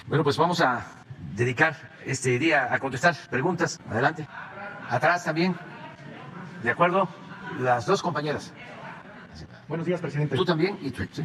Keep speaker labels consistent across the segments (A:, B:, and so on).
A: Bueno, pues vamos a dedicar este día a contestar preguntas. Adelante. Atrás también. ¿De acuerdo? Las dos compañeras.
B: Buenos días, presidente.
A: Tú también y tú. Sí.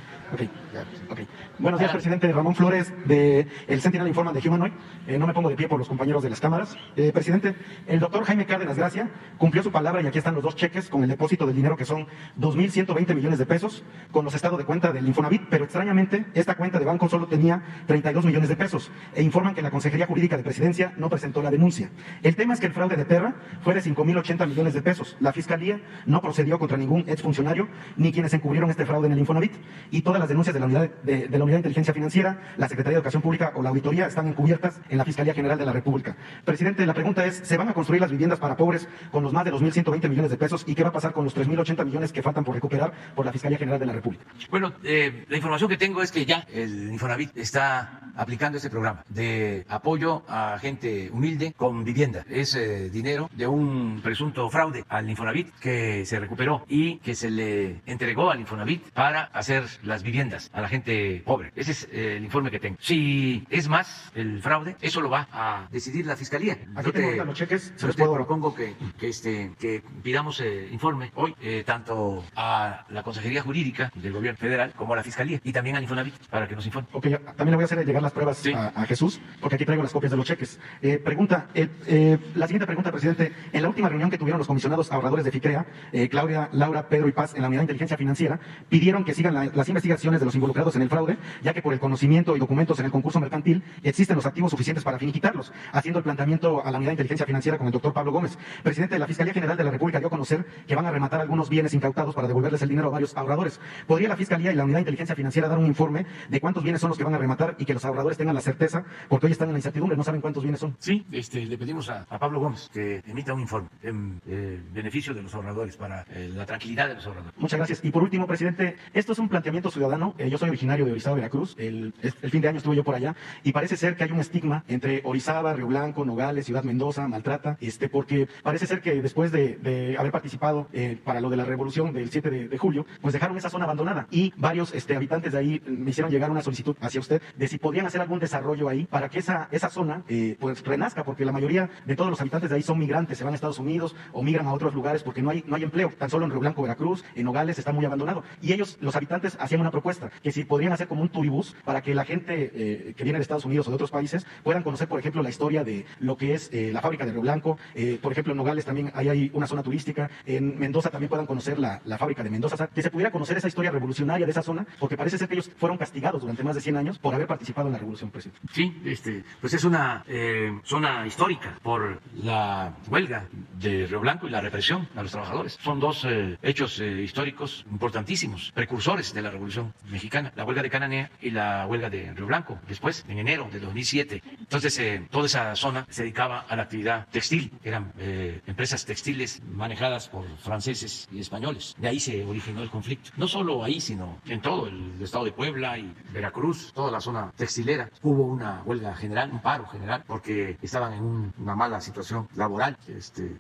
B: Okay. Buenos días, presidente. Ramón Flores, de el Sentinel Informa de Humanoid. No me pongo de pie por los compañeros de las cámaras. Presidente, el doctor Jaime Cárdenas Gracia cumplió su palabra y aquí están los dos cheques con el depósito del dinero que son 2.120 millones de pesos con los estados de cuenta del Infonavit, pero extrañamente esta cuenta de banco solo tenía 32 millones de pesos e informan que la Consejería Jurídica de Presidencia no presentó la denuncia. El tema es que el fraude de Terra fue de 5.080 millones de pesos. La Fiscalía no procedió contra ningún exfuncionario ni quienes quienes encubrieron este fraude en el Infonavit, y todas las denuncias de la unidad de inteligencia financiera, la Secretaría de Educación Pública o la auditoría están encubiertas en la Fiscalía General de la República. Presidente, la pregunta es, ¿se van a construir las viviendas para pobres con los más de 2.120 millones de pesos? ¿Y qué va a pasar con los 3.080 millones que faltan por recuperar por la Fiscalía General de la República?
A: Bueno, la información que tengo es que ya el Infonavit está aplicando este programa de apoyo a gente humilde con vivienda. Es dinero de un presunto fraude al Infonavit que se recuperó y que se le entregó al Infonavit para hacer las viviendas a la gente pobre. Ese es el informe que tengo. Si es más el fraude, eso lo va a decidir la Fiscalía.
B: Aquí tengo ahorita los cheques, se
A: yo
B: los
A: te
B: puedo...
A: propongo que pidamos informe hoy tanto a la Consejería Jurídica del Gobierno Federal como a la Fiscalía y también al Infonavit para que nos informe.
B: Ok, también le voy a hacer llegar las pruebas
A: Sí.
B: a Jesús, porque aquí traigo las copias de los cheques. La siguiente pregunta, presidente. En la última reunión que tuvieron los comisionados ahorradores de FICREA, Claudia, Laura, Pedro y Paz, en la unidad de inteligencia financiera, pidieron que sigan las investigaciones de los involucrados en el fraude, ya que por el conocimiento y documentos en el concurso mercantil existen los activos suficientes para finiquitarlos, haciendo el planteamiento a la unidad de inteligencia financiera con el doctor Pablo Gómez. Presidente, la Fiscalía General de la República dio a conocer que van a rematar algunos bienes incautados para devolverles el dinero a varios ahorradores. ¿Podría la Fiscalía y la unidad de inteligencia financiera dar un informe de cuántos bienes son los que van a rematar y que los ahorradores tengan la certeza, porque hoy están en la incertidumbre, no saben cuántos bienes son?
A: Sí, le pedimos a Pablo Gómez que emita un informe en beneficio de los ahorradores, para la tranquilidad de los ahorradores.
B: Muchas gracias. Y por último, presidente, esto es un planteamiento ciudadano. Yo soy originario de Orizaba, Veracruz. El fin de año estuve yo por allá y parece ser que hay un estigma entre Orizaba, Río Blanco, Nogales, Ciudad Mendoza, Maltrata, porque parece ser que después de haber participado para lo de la revolución del 7 de julio, pues dejaron esa zona abandonada y varios habitantes de ahí me hicieron llegar una solicitud hacia usted de si podían hacer algún desarrollo ahí para que esa zona pues renazca, porque la mayoría de todos los habitantes de ahí son migrantes, se van a Estados Unidos o migran a otros lugares porque no hay empleo. Tan solo en Río Blanco, Veracruz, en Nogales está muy abandonado. Y ellos, los habitantes, hacían una propuesta, que si podrían hacer como un turibús para que la gente que viene de Estados Unidos o de otros países puedan conocer, por ejemplo, la historia de lo que es la fábrica de Río Blanco. Por ejemplo, en Nogales también hay una zona turística. En Mendoza también puedan conocer la fábrica de Mendoza. O sea, que se pudiera conocer esa historia revolucionaria de esa zona, porque parece ser que ellos fueron castigados durante más de 100 años por haber participado en la revolución, presidente.
A: Sí, pues es una zona histórica por la huelga de Río Blanco y la represión a los trabajadores. Son dos hechos históricos importantísimos, precursores de la Revolución Mexicana, la huelga de Cananea y la huelga de Río Blanco, después, en enero de 2007. Entonces, toda esa zona se dedicaba a la actividad textil, eran empresas textiles manejadas por franceses y españoles. De ahí se originó el conflicto. No solo ahí, sino en todo el estado de Puebla y Veracruz, toda la zona textilera. Hubo una huelga general, un paro general, porque estaban en una mala situación laboral.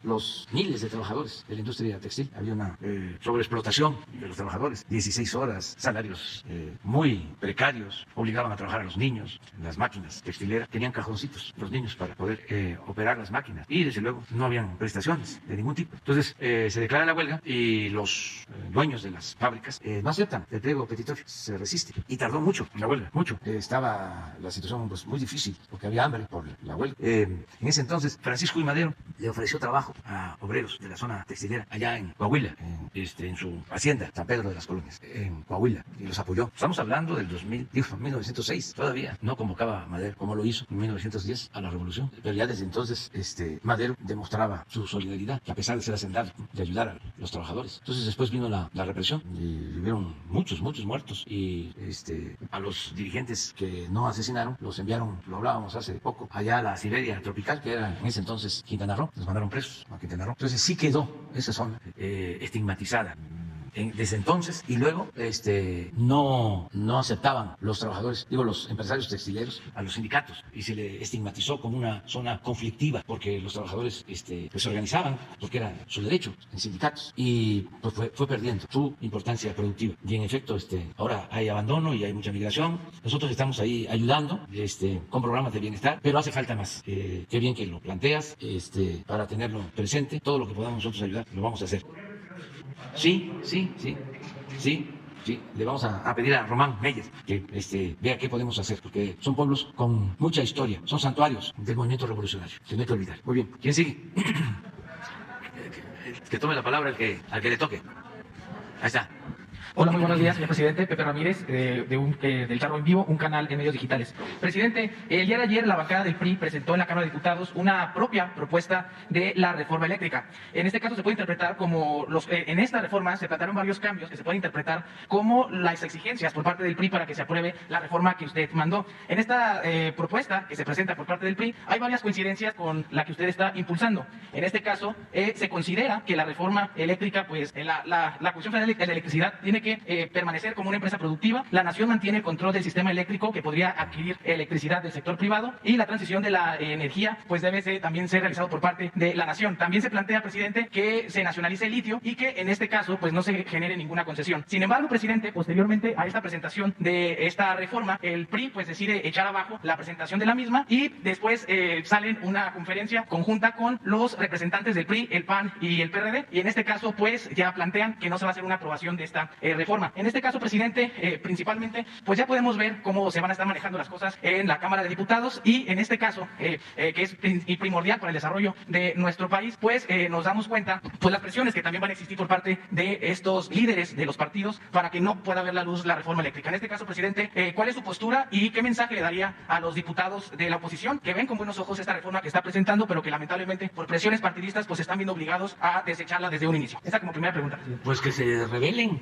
A: Los miles de trabajadores de la industria textil, había una sobreexplotación de los trabajadores, 16 horas, salarios muy precarios, obligaban a trabajar a los niños. Las máquinas textileras tenían cajoncitos los niños para poder operar las máquinas, y desde luego no habían prestaciones de ningún tipo. Entonces se declara la huelga y los dueños de las fábricas no aceptan el pliego petitorio, se resiste, y tardó mucho la huelga, mucho. Estaba la situación pues muy difícil porque había hambre por la huelga. En ese entonces Francisco I. Madero le ofreció trabajo a obreros de la zona textilera allá en Coahuila, en su hacienda San Pedro de las Colonias, en Coahuila, y los apoyó. Estamos hablando del 1906, todavía no convocaba a Madero como lo hizo en 1910 a la revolución, pero ya desde entonces Madero demostraba su solidaridad, que a pesar de ser hacendado, de ayudar a los trabajadores. Entonces después vino la represión y hubieron muchos muertos, y a los dirigentes que no asesinaron los enviaron, lo hablábamos hace poco, allá a la Siberia tropical, que era en ese entonces Quintana Roo. Los mandaron presos a Quintana Roo. Entonces sí quedó esa zona estigmatizada desde entonces, y luego no aceptaban los trabajadores, los empresarios textileros, a los sindicatos, y se le estigmatizó como una zona conflictiva, porque los trabajadores pues se organizaban, porque era su derecho en sindicatos, y pues fue perdiendo su importancia productiva. Y en efecto ahora hay abandono y hay mucha migración. Nosotros estamos ahí ayudando con programas de bienestar, pero hace falta más. Qué bien que lo planteas, para tenerlo presente. Todo lo que podamos nosotros ayudar lo vamos a hacer. Sí, le vamos a pedir a Román Meyer que vea qué podemos hacer, porque son pueblos con mucha historia, son santuarios del movimiento revolucionario, que no hay que olvidar. Muy bien, ¿quién sigue? Que tome la palabra al que le toque. Ahí está.
C: Hola, muy buenos días, señor presidente. Pepe Ramírez, del Charro en Vivo, un canal de medios digitales. Presidente, el día de ayer la bancada del PRI presentó en la Cámara de Diputados una propia propuesta de la reforma eléctrica. En este caso se puede interpretar como en esta reforma se trataron varios cambios que se pueden interpretar como las exigencias por parte del PRI para que se apruebe la reforma que usted mandó. En esta propuesta que se presenta por parte del PRI hay varias coincidencias con la que usted está impulsando. En este caso se considera que la reforma eléctrica, pues la Comisión Federal de Electricidad tiene que permanecer como una empresa productiva. La nación mantiene el control del sistema eléctrico que podría adquirir electricidad del sector privado, y la transición de la energía pues debe también ser realizado por parte de la nación. También se plantea, presidente, que se nacionalice el litio y que en este caso pues no se genere ninguna concesión. Sin embargo, presidente, posteriormente a esta presentación de esta reforma, el PRI pues decide echar abajo la presentación de la misma, y después salen una conferencia conjunta con los representantes del PRI, el PAN y el PRD, y en este caso pues ya plantean que no se va a hacer una aprobación de esta reforma. En este caso, presidente, principalmente, pues ya podemos ver cómo se van a estar manejando las cosas en la Cámara de Diputados, y en este caso, que es primordial para el desarrollo de nuestro país, pues nos damos cuenta, pues las presiones que también van a existir por parte de estos líderes de los partidos para que no pueda ver la luz la reforma eléctrica. En este caso, presidente, ¿cuál es su postura y qué mensaje le daría a los diputados de la oposición que ven con buenos ojos esta reforma que está presentando, pero que lamentablemente por presiones partidistas pues están viendo obligados a desecharla desde un inicio? Esa como primera pregunta, presidente.
A: Pues que se rebelen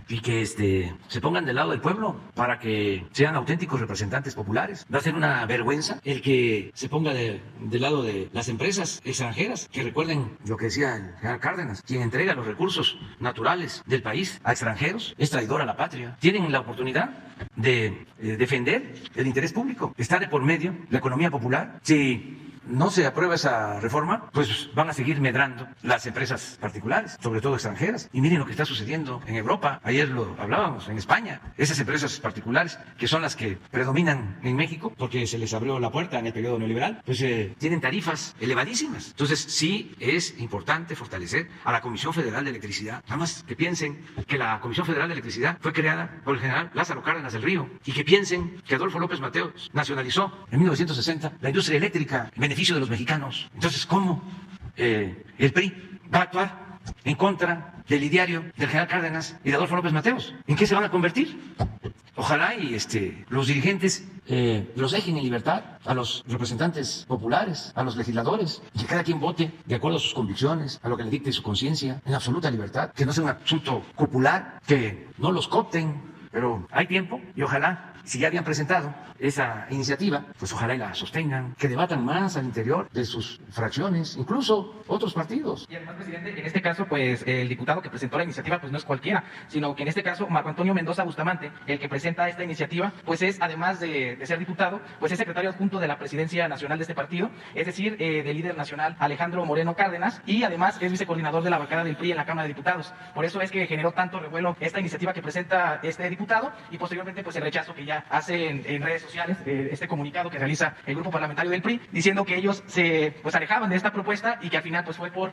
A: y que se pongan del lado del pueblo para que sean auténticos representantes populares. Va a ser una vergüenza el que se ponga del lado de las empresas extranjeras, que recuerden lo que decía el general Cárdenas: quien entrega los recursos naturales del país a extranjeros es traidor a la patria. Tienen la oportunidad de defender el interés público. Está de por medio la economía popular. Si no se aprueba esa reforma, pues van a seguir medrando las empresas particulares, sobre todo extranjeras. Y miren lo que está sucediendo en Europa. Ayer lo hablábamos, en España. Esas empresas particulares, que son las que predominan en México, porque se les abrió la puerta en el periodo neoliberal, pues tienen tarifas elevadísimas. Entonces sí es importante fortalecer a la Comisión Federal de Electricidad. Nada más que piensen que la Comisión Federal de Electricidad fue creada por el general Lázaro Cárdenas del Río, y que piensen que Adolfo López Mateos nacionalizó en 1960 la industria eléctrica en beneficio de los mexicanos. Entonces, ¿cómo el PRI va a actuar en contra del ideario del general Cárdenas y de Adolfo López Mateos? ¿En qué se van a convertir? Ojalá y los dirigentes los dejen en libertad a los representantes populares, a los legisladores, y que cada quien vote de acuerdo a sus convicciones, a lo que le dicte su conciencia, en absoluta libertad, que no sea un asunto popular, que no los coopten. Pero hay tiempo, y ojalá, si ya habían presentado esa iniciativa, pues ojalá y la sostengan, que debatan más al interior de sus fracciones, incluso otros partidos.
C: Y además, presidente, en este caso, pues el diputado que presentó la iniciativa pues no es cualquiera, sino que en este caso Marco Antonio Mendoza Bustamante, el que presenta esta iniciativa, pues es, además de ser diputado, pues es secretario adjunto de la presidencia nacional de este partido, es decir, del líder nacional Alejandro Moreno Cárdenas, y además es vicecoordinador de la bancada del PRI en la Cámara de Diputados. Por eso es que generó tanto revuelo esta iniciativa que presenta este diputado, y posteriormente pues el rechazo que ya hace en redes sociales, este comunicado que realiza el grupo parlamentario del PRI, diciendo que ellos se alejaban de esta propuesta, y que al final pues fue por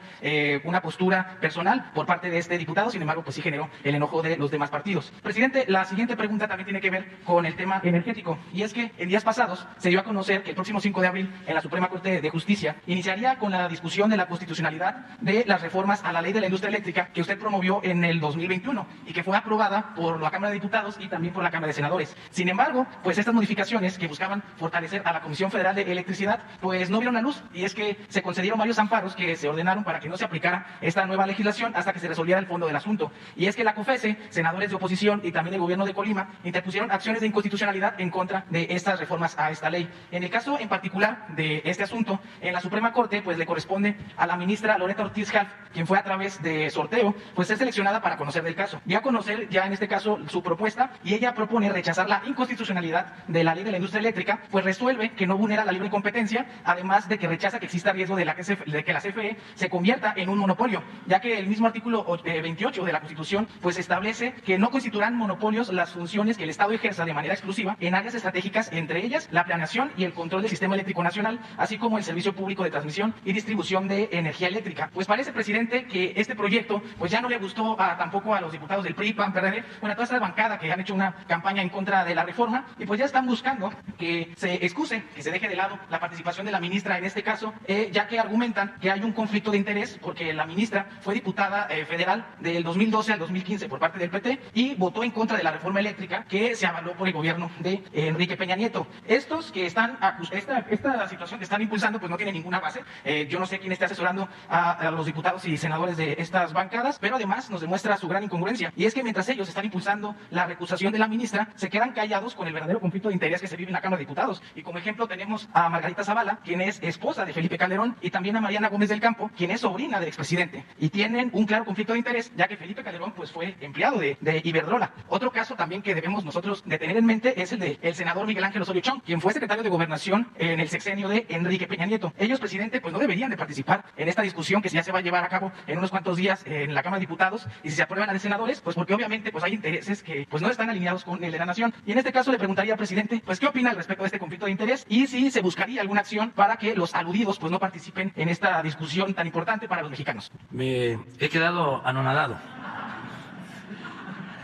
C: una postura personal por parte de este diputado. Sin embargo, pues sí generó el enojo de los demás partidos. Presidente, la siguiente pregunta también tiene que ver con el tema energético, y es que en días pasados se dio a conocer que el próximo 5 de abril en la Suprema Corte de Justicia iniciaría con la discusión de la constitucionalidad de las reformas a la ley de la industria eléctrica que usted promovió en el 2021 y que fue aprobada por la Cámara de Diputados y también por la Cámara de Senadores. Sin embargo, pues estas modificaciones que buscaban fortalecer a la Comisión Federal de Electricidad pues no vieron la luz, y es que se concedieron varios amparos que se ordenaron para que no se aplicara esta nueva legislación hasta que se resolviera el fondo del asunto. Y es que la COFESE, senadores de oposición y también el gobierno de Colima interpusieron acciones de inconstitucionalidad en contra de estas reformas a esta ley. En el caso en particular de este asunto, en la Suprema Corte pues le corresponde a la ministra Loretta Ortiz Half, quien fue a través de sorteo pues ser seleccionada para conocer del caso. Dio a conocer ya en este caso su propuesta, y ella propone rechazar la inconstitucionalidad de la ley de la industria eléctrica, pues resuelve que no vulnera la libre competencia, además de que rechaza que exista riesgo de que la CFE se convierta en un monopolio, ya que el mismo artículo 28 de la Constitución pues establece que no constituirán monopolios las funciones que el Estado ejerza de manera exclusiva en áreas estratégicas, entre ellas la planeación y el control del sistema eléctrico nacional, así como el servicio público de transmisión y distribución de energía eléctrica. Pues parece, presidente, que este proyecto pues ya no le gustó tampoco a los diputados del PRI, PAN, PRD, bueno, a toda esta bancada que han hecho una campaña en contra de la la reforma y pues ya están buscando que se excuse, que se deje de lado la participación de la ministra en este caso, ya que argumentan que hay un conflicto de interés porque la ministra fue diputada federal del 2012 al 2015 por parte del PT y votó en contra de la reforma eléctrica que se avaló por el gobierno de Enrique Peña Nieto. Estos que están, esta situación que están impulsando pues no tiene ninguna base. Yo no sé quién esté asesorando a los diputados y senadores de estas bancadas, pero además nos demuestra su gran incongruencia. Y es que mientras ellos están impulsando la recusación de la ministra, se quedan callados con el verdadero conflicto de interés que se vive en la Cámara de Diputados. Y como ejemplo tenemos a Margarita Zavala, quien es esposa de Felipe Calderón, y también a Mariana Gómez del Campo, quien es sobrina del expresidente. Y tienen un claro conflicto de interés, ya que Felipe Calderón pues fue empleado de Iberdrola. Otro caso también que debemos nosotros de tener en mente es el del senador Miguel Ángel Osorio Chong, quien fue secretario de Gobernación en el sexenio de Enrique Peña Nieto. Ellos, presidente, pues no deberían de participar en esta discusión que ya se va a llevar a cabo en unos cuantos días en la Cámara de Diputados, y si se aprueban la de senadores, pues porque obviamente pues hay intereses que pues no están alineados con el de la nación. Y en este caso le preguntaría al presidente, pues qué opina al respecto de este conflicto de interés y si se buscaría alguna acción para que los aludidos pues no participen en esta discusión tan importante para los mexicanos.
A: Me he quedado anonadado.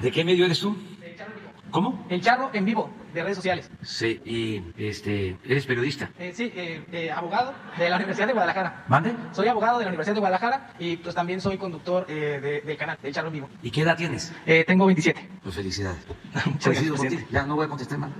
A: ¿De qué medio eres tú? ¿Cómo?
C: El Charro en Vivo, de redes sociales.
A: Sí, y eres periodista.
C: Sí, abogado de la Universidad de Guadalajara.
A: ¿Mande?
C: Soy abogado de la Universidad de Guadalajara y pues también soy conductor del canal, del Charro en Vivo.
A: ¿Y qué edad tienes?
C: Tengo 27.
A: Pues felicidades.
C: Muchas
A: Coincido
C: gracias,
A: contigo. Ya no voy a contestar más.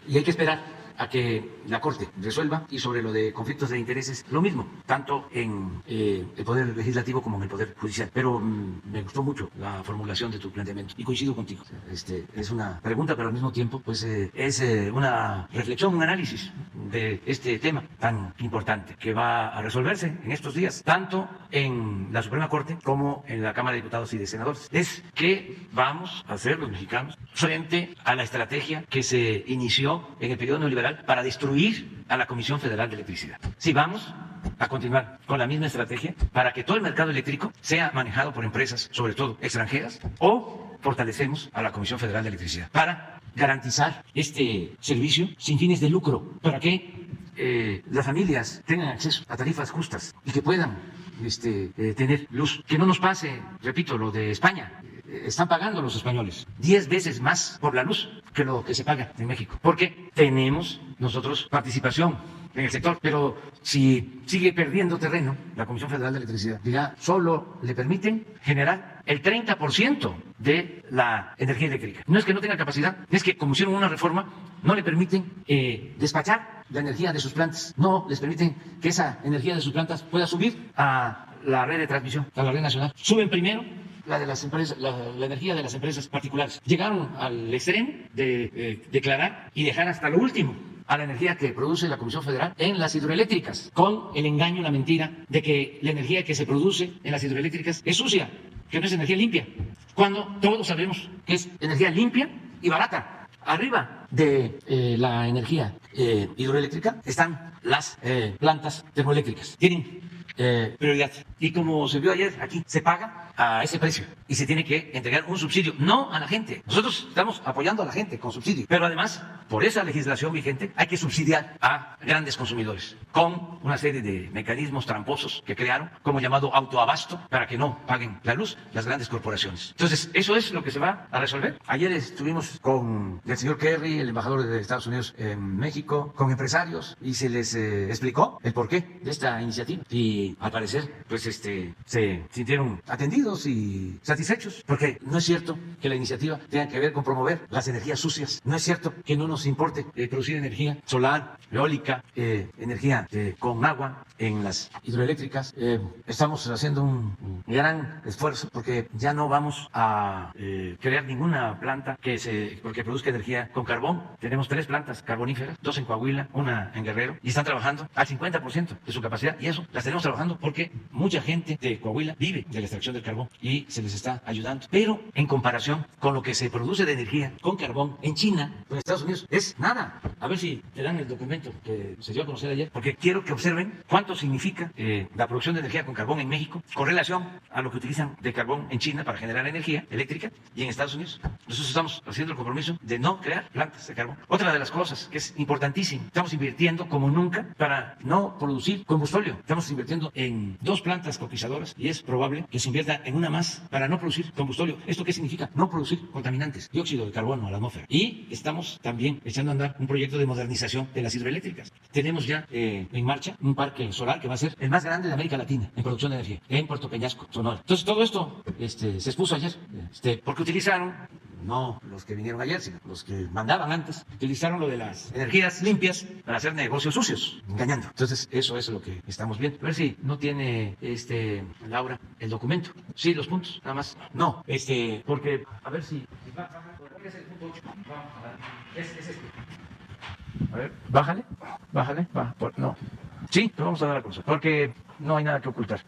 A: Y hay que esperar a que la Corte resuelva, y sobre lo de conflictos de intereses, lo mismo, tanto en el Poder Legislativo como en el Poder Judicial. Pero me gustó mucho la formulación de tu planteamiento y coincido contigo. Es una pregunta, pero al mismo tiempo pues es una reflexión, un análisis de este tema tan importante que va a resolverse en estos días, tanto en la Suprema Corte como en la Cámara de Diputados y de Senadores. Es qué vamos a hacer los mexicanos frente a la estrategia que se inició en el periodo neoliberal para destruir a la Comisión Federal de Electricidad. Si vamos a continuar con la misma estrategia para que todo el mercado eléctrico sea manejado por empresas, sobre todo extranjeras, o fortalecemos a la Comisión Federal de Electricidad para garantizar este servicio sin fines de lucro, para que las familias tengan acceso a tarifas justas y que puedan tener luz. Que no nos pase, repito, lo de España. Están pagando los españoles 10 veces más por la luz que lo que se paga en México, porque tenemos nosotros participación en el sector, pero si sigue perdiendo terreno la Comisión Federal de Electricidad, ya solo le permiten generar el 30% de la energía eléctrica. No es que no tenga capacidad, es que como hicieron una reforma, no le permiten despachar la energía de sus plantas, no les permiten que esa energía de sus plantas pueda subir a la red de transmisión, a la red nacional. Suben primero la de las empresas, la energía de las empresas particulares. Llegaron al extremo de declarar y dejar hasta lo último a la energía que produce la Comisión Federal en las hidroeléctricas, con el engaño, la mentira de que la energía que se produce en las hidroeléctricas es sucia, que no es energía limpia, cuando todos sabemos que es energía limpia y barata. Arriba de la energía hidroeléctrica están las plantas termoeléctricas. Tienen prioridad. Y como se vio ayer aquí, se paga a ese precio y se tiene que entregar un subsidio, no a la gente. Nosotros estamos apoyando a la gente con subsidio, pero además, por esa legislación vigente, hay que subsidiar a grandes consumidores con una serie de mecanismos tramposos que crearon, como llamado autoabasto, para que no paguen la luz las grandes corporaciones. Entonces, eso es lo que se va a resolver. Ayer estuvimos con el señor Kerry, el embajador de Estados Unidos en México, con empresarios, y se les explicó el porqué de esta iniciativa. Y al parecer, pues se sintieron atendidos y satisfechos, porque no es cierto que la iniciativa tenga que ver con promover las energías sucias. No es cierto que no nos importe producir energía solar, eólica, energía con agua en las hidroeléctricas. Estamos haciendo un gran esfuerzo porque ya no vamos a crear ninguna planta porque produzca energía con carbón. Tenemos 3 plantas carboníferas, 2 en Coahuila, 1 en Guerrero, y están trabajando al 50% de su capacidad, y eso las tenemos trabajando porque mucha gente de Coahuila vive de la extracción del carbón y se les está ayudando. Pero en comparación con lo que se produce de energía con carbón en China, en Estados Unidos, es nada. a ver si te dan el documento que se dio a conocer ayer, porque quiero que observen cuánto significa la producción de energía con carbón en México con relación a lo que utilizan de carbón en China para generar energía eléctrica y en Estados Unidos. Nosotros estamos haciendo el compromiso de no crear plantas de carbón. Otra de las cosas que es importantísimo, estamos invirtiendo como nunca para no producir combustóleo. Estamos invirtiendo en 2 plantas coquizadoras y es probable que se invierta en una más para no producir combustóleo. ¿Esto qué significa? No producir contaminantes, dióxido de carbono a la atmósfera. Y estamos también echando a andar un proyecto de modernización de las hidroeléctricas. Tenemos ya en marcha un parque solar que va a ser el más grande de América Latina en producción de energía, en Puerto Peñasco, Sonora. Entonces todo esto se expuso ayer, porque utilizaron, no los que vinieron ayer, sino los que mandaban antes, utilizaron lo de las energías limpias para hacer negocios sucios, engañando. Entonces eso es lo que estamos viendo. A ver si no tiene Laura el documento. Sí, los puntos, nada más. No, porque a ver si ¿qué es el punto 8? Vamos a ver. Es este. A ver, bájale, no. Sí, te vamos a dar la cosa, porque no hay nada que ocultar.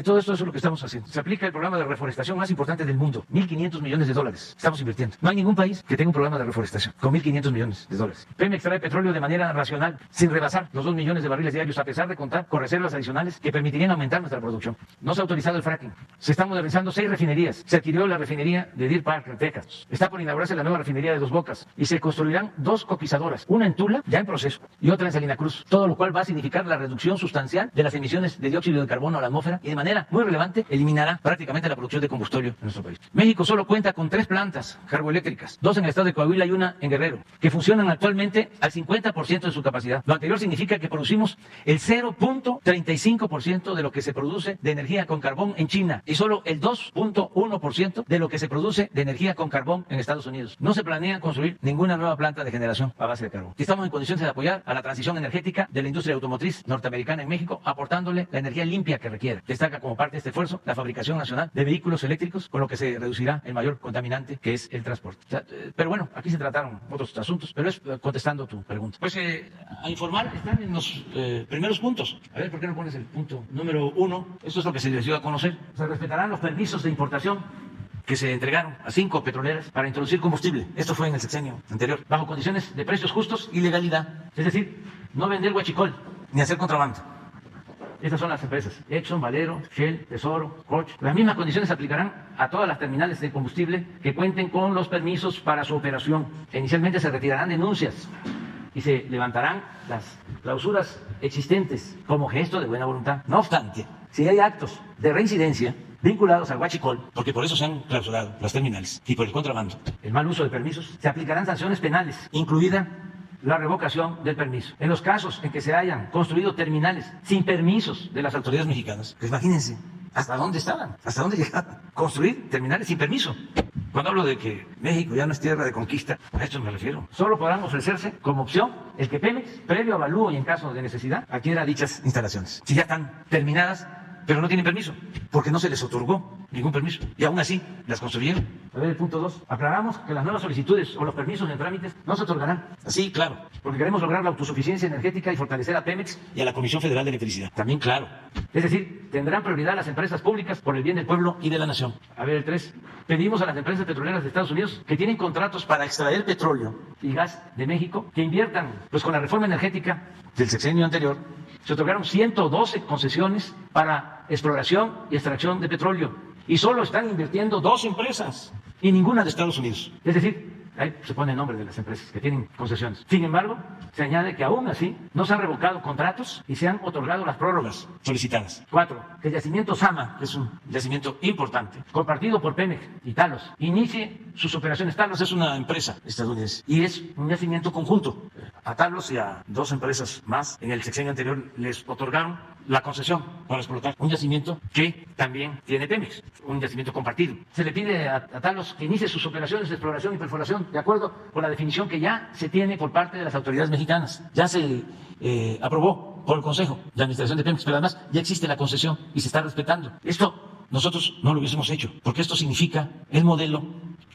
A: Todo esto es lo que estamos haciendo. Se aplica el programa de reforestación más importante del mundo. $1.500 millones estamos invirtiendo. No hay ningún país que tenga un programa de reforestación con $1.500 millones. Pemex extrae petróleo de manera racional, sin rebasar los 2 millones de barriles diarios, a pesar de contar con reservas adicionales que permitirían aumentar nuestra producción. No se ha autorizado el fracking. Se están modernizando 6 refinerías. Se adquirió la refinería de Deer Park, en Texas. Está por inaugurarse la nueva refinería de Dos Bocas. Y se construirán 2 coquizadoras. Una en Tula, ya en proceso, y otra en Salina Cruz. Todo lo cual va a significar la reducción sustancial de las emisiones de dióxido de carbono a la atmósfera y de manera muy relevante eliminará prácticamente la producción de combustible en nuestro país. México solo cuenta con 3 plantas carboeléctricas, 2 en el estado de Coahuila y una en Guerrero, que funcionan actualmente al 50% de su capacidad. Lo anterior significa que producimos el 0.35% de lo que se produce de energía con carbón en China y solo el 2.1% de lo que se produce de energía con carbón en Estados Unidos. No se planea construir ninguna nueva planta de generación a base de carbón. Estamos en condiciones de apoyar a la transición energética de la industria automotriz norteamericana en México, aportándole la energía limpia que requiere. Destaca como parte de este esfuerzo la fabricación nacional de vehículos eléctricos, con lo que se reducirá el mayor contaminante, que es el transporte. Pero bueno, aquí se trataron otros asuntos, pero es contestando tu pregunta. Pues a informar están en los primeros puntos. A ver, ¿por qué no pones el punto número 1? Esto es lo que se les dio a conocer. Se respetarán los permisos de importación que se entregaron a 5 petroleras para introducir combustible. Esto fue en el sexenio anterior, bajo condiciones de precios justos y legalidad. Es decir, no vender huachicol ni hacer contrabando. Estas son las empresas: Exxon, Valero, Shell, Tesoro, Koch. Las mismas condiciones se aplicarán a todas las terminales de combustible que cuenten con los permisos para su operación. Inicialmente se retirarán denuncias y se levantarán las clausuras existentes como gesto de buena voluntad. No obstante, si hay actos de reincidencia vinculados al huachicol, porque por eso se han clausurado las terminales, y por el contrabando, el mal uso de permisos, se aplicarán sanciones penales, incluida la revocación del permiso. En los casos en que se hayan construido terminales sin permisos de las autoridades mexicanas, pues imagínense hasta dónde estaban, hasta dónde llegaban. Construir terminales sin permiso. Cuando hablo de que México ya no es tierra de conquista, a esto me refiero. Solo podrán ofrecerse como opción el que Pemex, previo avalúo y en caso de necesidad, adquiera dichas instalaciones. Si ya están terminadas, pero no tienen permiso, porque no se les otorgó ningún permiso, y aún así las construyeron. A ver, el punto 2. Aclaramos que las nuevas solicitudes o los permisos en trámites no se otorgarán. Así, claro, porque queremos lograr la autosuficiencia energética y fortalecer a Pemex y a la Comisión Federal de Electricidad. También, claro. Es decir, tendrán prioridad las empresas públicas por el bien del pueblo y de la nación. A ver, el 3. Pedimos a las empresas petroleras de Estados Unidos que tienen contratos para extraer petróleo y gas de México que inviertan, pues con la reforma energética del sexenio anterior, se otorgaron 112 concesiones para exploración y extracción de petróleo y solo están invirtiendo 2 empresas y ninguna de Estados Unidos. Es decir, ahí se pone el nombre de las empresas que tienen concesiones. Sin embargo, se añade que aún así no se han revocado contratos y se han otorgado las prórrogas solicitadas. 4. Que el yacimiento Sama, que es un yacimiento importante, compartido por Pemex y Talos, inicie sus operaciones. Talos es una empresa estadounidense y es un yacimiento conjunto. A Talos y a 2 empresas más en el sexenio anterior les otorgaron la concesión para explotar un yacimiento que también tiene Pemex, un yacimiento compartido. Se le pide a Talos que inicie sus operaciones de exploración y perforación de acuerdo con la definición que ya se tiene por parte de las autoridades mexicanas. Ya se aprobó por el Consejo de Administración de Pemex, pero además ya existe la concesión y se está respetando. Esto nosotros no lo hubiésemos hecho, porque esto significa el modelo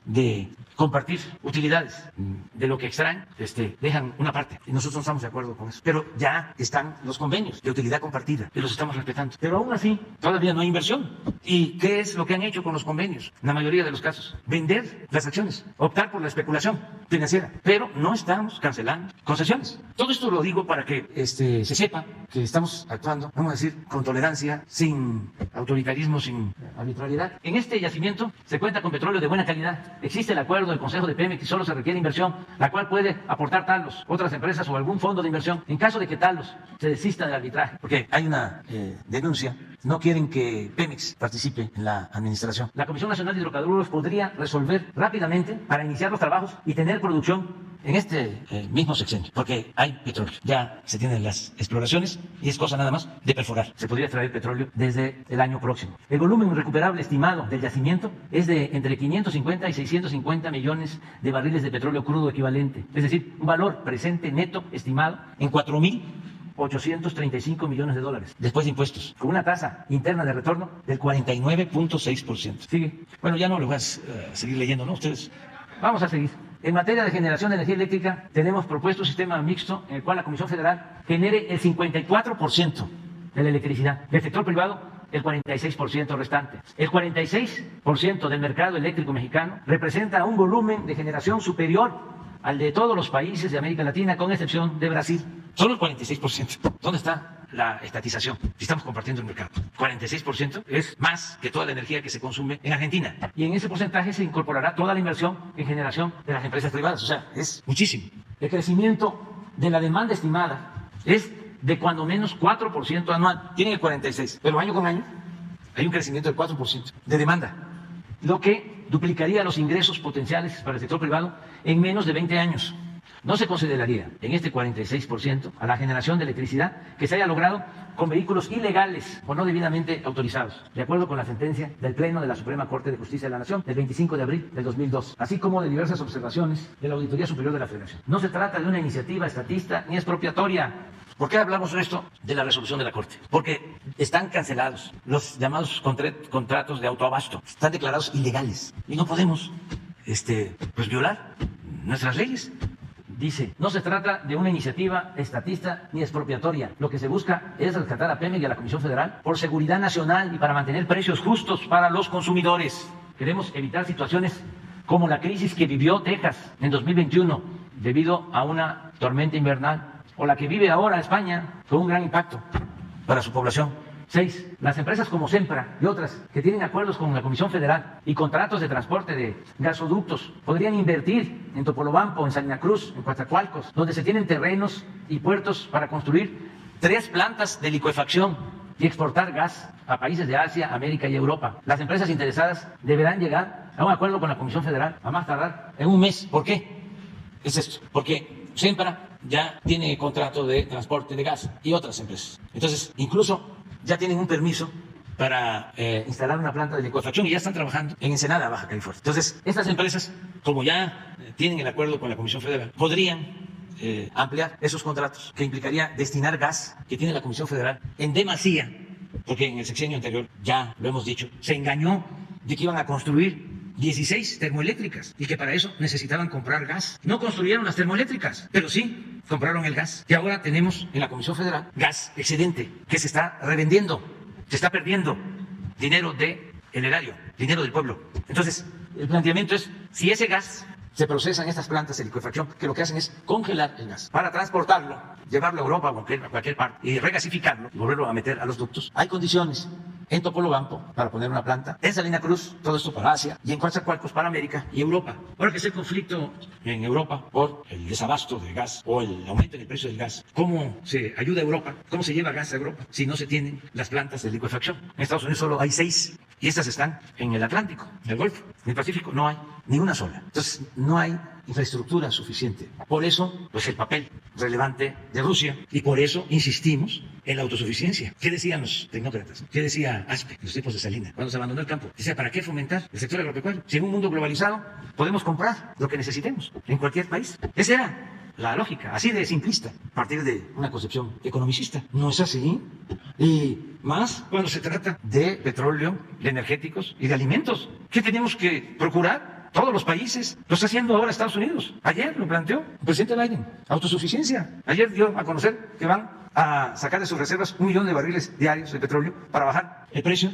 A: de compartir utilidades. De lo que extraen, dejan una parte. Y nosotros no estamos de acuerdo con eso. Pero ya están los convenios de utilidad compartida y los estamos respetando. Pero aún así, todavía no hay inversión. ¿Y qué es lo que han hecho con los convenios? En la mayoría de los casos, vender las acciones, optar por la especulación financiera, pero no estamos cancelando concesiones. Todo esto lo digo para que se sepa que estamos actuando, vamos a decir, con tolerancia, sin autoritarismo, sin arbitrariedad. En este yacimiento se cuenta con petróleo de buena calidad. Existe el acuerdo del Consejo de Pemex y solo se requiere inversión, la cual puede aportar Talos, otras empresas o algún fondo de inversión, en caso de que Talos se desista del arbitraje. Porque hay una denuncia, no quieren que Pemex participe en la administración. La Comisión Nacional de Hidrocarburos podría resolver rápidamente para iniciar los trabajos y tener producción en este mismo sexenio, porque hay petróleo. Ya se tienen las exploraciones y es cosa nada más de perforar. Se podría extraer petróleo desde el año próximo. El volumen recuperable estimado del yacimiento es de entre 550 y 650 millones de barriles de petróleo crudo equivalente. Es decir, un valor presente neto estimado en 4.835 millones de dólares, después de impuestos, con una tasa interna de retorno del 49.6%. Sigue. Bueno, ya no lo vas a seguir leyendo, ¿no? Ustedes. Vamos a seguir. En materia de generación de energía eléctrica, tenemos propuesto un sistema mixto en el cual la Comisión Federal genere el 54% de la electricidad, del sector privado el 46% restante. El 46% del mercado eléctrico mexicano representa un volumen de generación superior al de todos los países de América Latina, con excepción de Brasil. Solo el 46%. ¿Dónde está la estatización? Si estamos compartiendo el mercado. 46% es más que toda la energía que se consume en Argentina. Y en ese porcentaje se incorporará toda la inversión en generación de las empresas privadas. O sea, es muchísimo. El crecimiento de la demanda estimada es de cuando menos 4% anual. Tienen el 46%, pero año con año hay un crecimiento del 4% de demanda, lo que duplicaría los ingresos potenciales para el sector privado en menos de 20 años. No se consideraría en este 46% a la generación de electricidad que se haya logrado con vehículos ilegales o no debidamente autorizados, de acuerdo con la sentencia del Pleno de la Suprema Corte de Justicia de la Nación del 25 de abril del 2002, así como de diversas observaciones de la Auditoría Superior de la Federación. No se trata de una iniciativa estatista ni expropiatoria. ¿Por qué hablamos de esto de la resolución de la Corte? Porque están cancelados los llamados contratos de autoabasto, están declarados ilegales y no podemos violar nuestras leyes. Dice, no se trata de una iniciativa estatista ni expropiatoria. Lo que se busca es rescatar a Pemex y a la Comisión Federal por seguridad nacional y para mantener precios justos para los consumidores. Queremos evitar situaciones como la crisis que vivió Texas en 2021 debido a una tormenta invernal, o la que vive ahora España con un gran impacto para su población. 6. Las empresas como Sempra y otras que tienen acuerdos con la Comisión Federal y contratos de transporte de gasoductos podrían invertir en Topolobampo, en Salina Cruz, en Coatzacoalcos, donde se tienen terrenos y puertos para construir 3 plantas de licuefacción y exportar gas a países de Asia, América y Europa. Las empresas interesadas deberán llegar a un acuerdo con la Comisión Federal a más tardar en un mes. ¿Por qué es esto? Porque Sempra ya tiene contrato de transporte de gas y otras empresas. Entonces, incluso ya tienen un permiso para instalar una planta de licuefacción y ya están trabajando en Ensenada, Baja California. Entonces, estas empresas, como ya tienen el acuerdo con la Comisión Federal, podrían ampliar esos contratos, que implicaría destinar gas que tiene la Comisión Federal en demasía, porque en el sexenio anterior, ya lo hemos dicho, se engañó de que iban a construir 16 termoeléctricas y que para eso necesitaban comprar gas. No construyeron las termoeléctricas, pero sí compraron el gas. Y ahora tenemos en la Comisión Federal gas excedente que se está revendiendo, se está perdiendo dinero del erario, dinero del pueblo. Entonces, el planteamiento es, si ese gas se procesa en estas plantas de licuefacción, que lo que hacen es congelar el gas para transportarlo, llevarlo a Europa o a cualquier parte y regasificarlo y volverlo a meter a los ductos. Hay condiciones en Topolobampo para poner una planta, en Salina Cruz, todo esto para Asia, y en Coatzacoalcos para América y Europa. Ahora que es el conflicto en Europa por el desabasto de gas o el aumento en el precio del gas, ¿cómo se ayuda a Europa? ¿Cómo se lleva gas a Europa si no se tienen las plantas de licuefacción? En Estados Unidos solo hay 6 y estas están en el Atlántico, en el Golfo. En el Pacífico no hay ni una sola. Entonces, no hay infraestructura suficiente. Por eso, pues el papel relevante de Rusia, y por eso insistimos en la autosuficiencia. ¿Qué decían los tecnócratas? ¿Qué decía ASPE en los tiempos de Salinas cuando se abandonó el campo? Decía, ¿para qué fomentar el sector agropecuario? Si en un mundo globalizado podemos comprar lo que necesitemos en cualquier país. Esa era la lógica, así de simplista, a partir de una concepción economicista. No es así. Y más cuando se trata de petróleo, de energéticos y de alimentos. ¿Qué tenemos que procurar? Todos los países. Lo está haciendo ahora Estados Unidos. Ayer lo planteó el presidente Biden. Autosuficiencia. Ayer dio a conocer que van a sacar de sus reservas 1 millón de barriles diarios de petróleo para bajar el precio